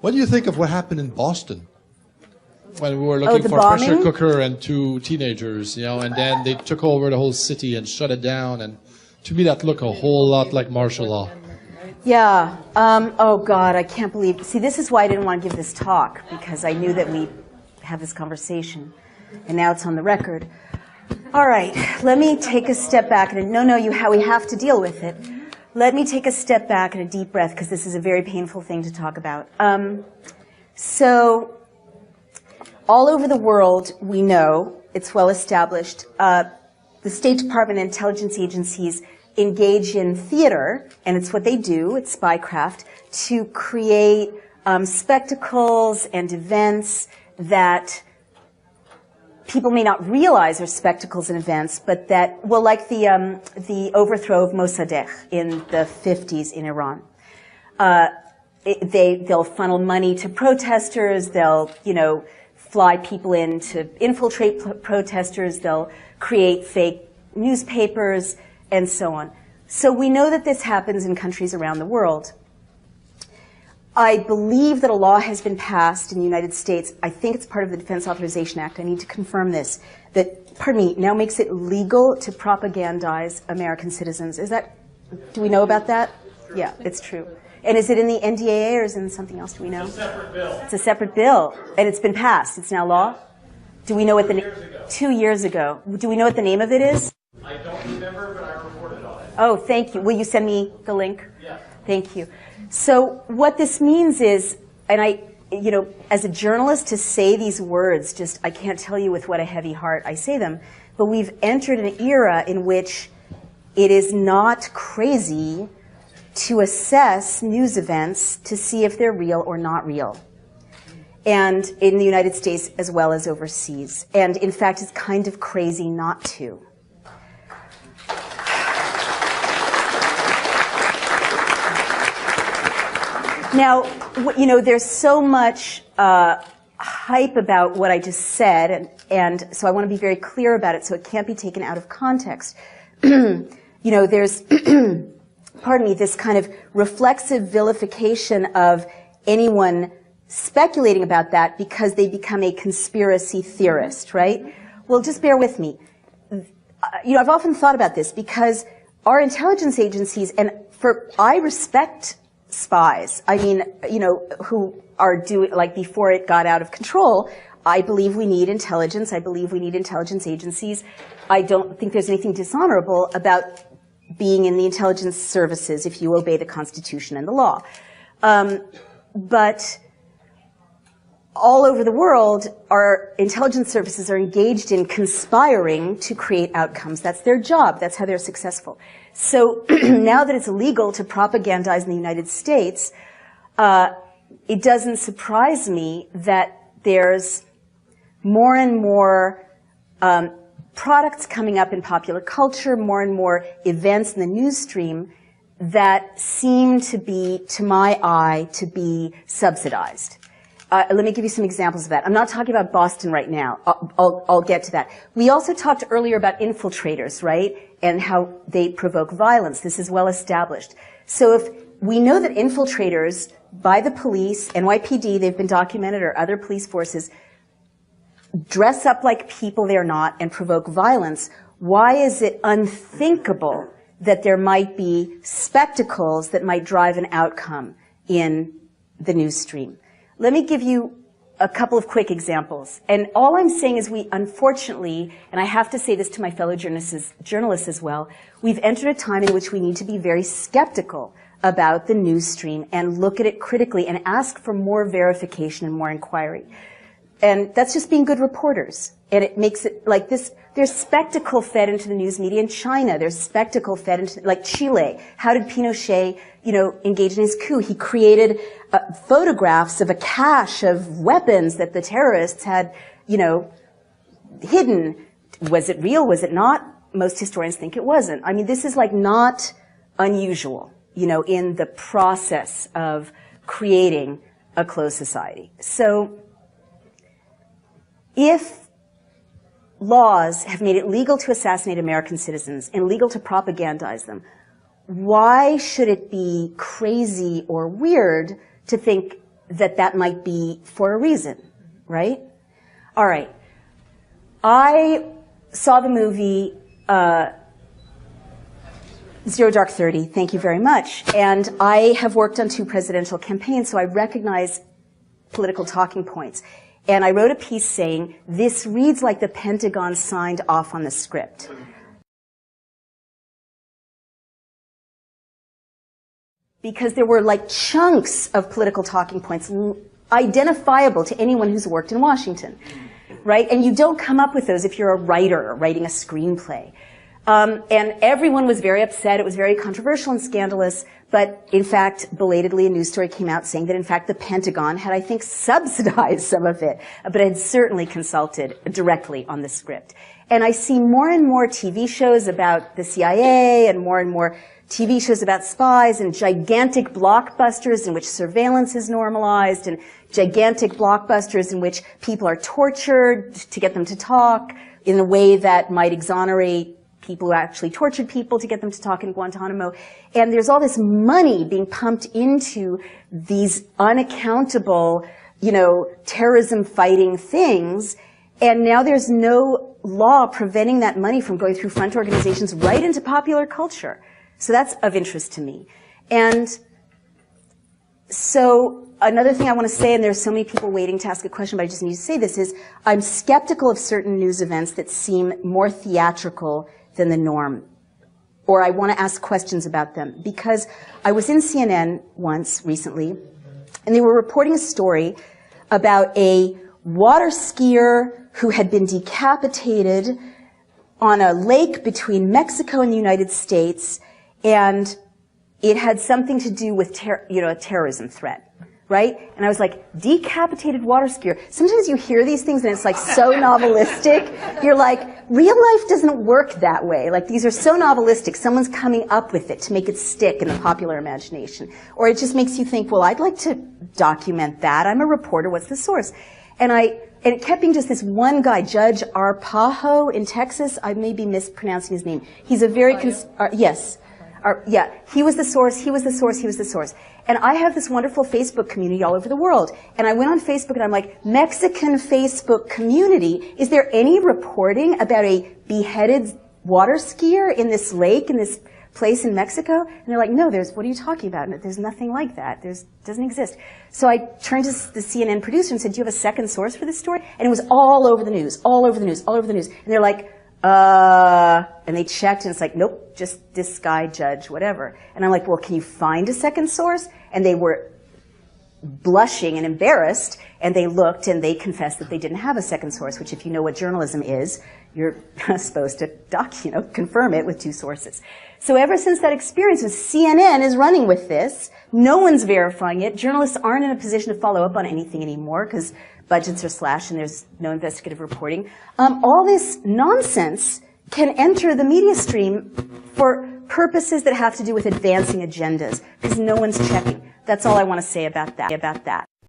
What do you think of what happened in Boston? When we were looking for a pressure cooker and 2 teenagers, you know, and then they took over the whole city and shut it down. And to me, that looked a whole lot like martial law. Yeah. Oh, God, I can't believe. See, this is why I didn't want to give this talk, because I knew that we'd have this conversation. And now it's on the record. All right. Let me take a step back. And we have to deal with it. Let me take a step back and a deep breath, because this is a very painful thing to talk about. So all over the world, we know, it's well established, the State Department and intelligence agencies engage in theater, and it's what they do, it's spycraft, to create spectacles and events that people may not realize are spectacles and events, but that, well, like the overthrow of Mossadegh in the 50s in Iran. They'll funnel money to protesters, they'll, fly people in to infiltrate protesters, they'll create fake newspapers, and so on. So we know that this happens in countries around the world. I believe that a law has been passed in the United States. I think it's part of the Defense Authorization Act. I need to confirm this. That, now makes it legal to propagandize American citizens. Do we know about that? Yeah, it's true. And is it in the NDAA or is it in something else? Do we know? It's a separate bill. It's a separate bill. And it's been passed. It's now law? Do we know what 2 years ago. Do we know what the name of it is? I don't remember, but I reported on it. Oh, thank you. Will you send me the link? Yeah. Thank you. So what this means is, and as a journalist to say these words, I can't tell you with what a heavy heart I say them, but we've entered an era in which it is not crazy to assess news events to see if they're real or not real. And in the United States as well as overseas. And in fact, it's kind of crazy not to. Now, there's so much hype about what I just said, and so I want to be very clear about it so it can't be taken out of context. There's, pardon me, this kind of reflexive vilification of anyone speculating about that because they become a conspiracy theorist, right? Well, just bear with me. I've often thought about this because our intelligence agencies, I respect spies. Who are doing, like before it got out of control, I believe we need intelligence. I believe we need intelligence agencies. I don't think there's anything dishonorable about being in the intelligence services if you obey the Constitution and the law. But all over the world, our intelligence services are engaged in conspiring to create outcomes. That's their job. That's how they're successful. So now that it's illegal to propagandize in the United States, it doesn't surprise me that there's more and more products coming up in popular culture, more and more events in the news stream that seem to be, to my eye, to be subsidized. Let me give you some examples of that. I'm not talking about Boston right now. I'll get to that. We also talked earlier about infiltrators, right? And how they provoke violence. This is well established. So if we know that infiltrators by the police, NYPD, they've been documented, or other police forces, dress up like people they're not and provoke violence, why is it unthinkable that there might be spectacles that might drive an outcome in the news stream? Let me give you a couple of quick examples. And all I'm saying is we, unfortunately, and I have to say this to my fellow journalists as well, we've entered a time in which we need to be very skeptical about the news stream and look at it critically and ask for more verification and more inquiry. And that's just being good reporters. And it makes it like this. There's spectacle fed into the news media in China. There's spectacle fed into, like Chile. How did Pinochet, engage in his coup? He created photographs of a cache of weapons that the terrorists had, hidden. Was it real? Was it not? Most historians think it wasn't. I mean, this is like not unusual, in the process of creating a closed society. So if laws have made it legal to assassinate American citizens and legal to propagandize them, why should it be crazy or weird to think that might be for a reason, right? All right. I saw the movie Zero Dark 30, thank you very much. And I have worked on 2 presidential campaigns, so I recognize political talking points. And I wrote a piece saying, this reads like the Pentagon signed off on the script. Because there were like chunks of political talking points identifiable to anyone who's worked in Washington, right? And you don't come up with those if you're a writer writing a screenplay. And everyone was very upset. It was very controversial and scandalous. But in fact, belatedly, a news story came out saying that in fact the Pentagon had, I think, subsidized some of it, but had certainly consulted directly on the script. And I see more and more TV shows about the CIA and more TV shows about spies and gigantic blockbusters in which surveillance is normalized and gigantic blockbusters in which people are tortured to get them to talk in a way that might exonerate people who actually tortured people to get them to talk in Guantanamo. And there's all this money being pumped into these unaccountable, terrorism fighting things. And now there's no law preventing that money from going through front organizations right into popular culture. So that's of interest to me. And so another thing I want to say, and there's so many people waiting to ask a question, but I just need to say this, is I'm skeptical of certain news events that seem more theatrical than the norm. Or I want to ask questions about them. Because I was in CNN once recently, and they were reporting a story about a water skier who had been decapitated on a lake between Mexico and the United States, and it had something to do with a terrorism threat, right? And I was like, decapitated water skier. Sometimes you hear these things and it's like so novelistic. You're like, real life doesn't work that way. Like, these are so novelistic. Someone's coming up with it to make it stick in the popular imagination. Or it just makes you think, well, I'd like to document that. I'm a reporter. What's the source? And it kept being just this one guy, Judge Arpajo in Texas. I may be mispronouncing his name. He's a very, yes. He was the source, he was the source, he was the source. And I have this wonderful Facebook community all over the world. And I went on Facebook and I'm like, Mexican Facebook community, is there any reporting about a beheaded water skier in this lake, in this place in Mexico? And they're like, no, what are you talking about? There's nothing like that. Doesn't exist. So I turned to the CNN producer and said, do you have a second source for this story? And it was all over the news, all over the news, all over the news. And they're like, and they checked and it's like, nope, just this guy, Judge, whatever. And I'm like, well, can you find a second source? And they were blushing and embarrassed, and they looked and they confessed that they didn't have a second source, which if you know what journalism is, you're supposed to confirm it with 2 sources. So ever since that experience, CNN is running with this. No one's verifying it. Journalists aren't in a position to follow up on anything anymore because budgets are slashed and there's no investigative reporting. All this nonsense can enter the media stream for purposes that have to do with advancing agendas because no one's checking. That's all I want to say about that.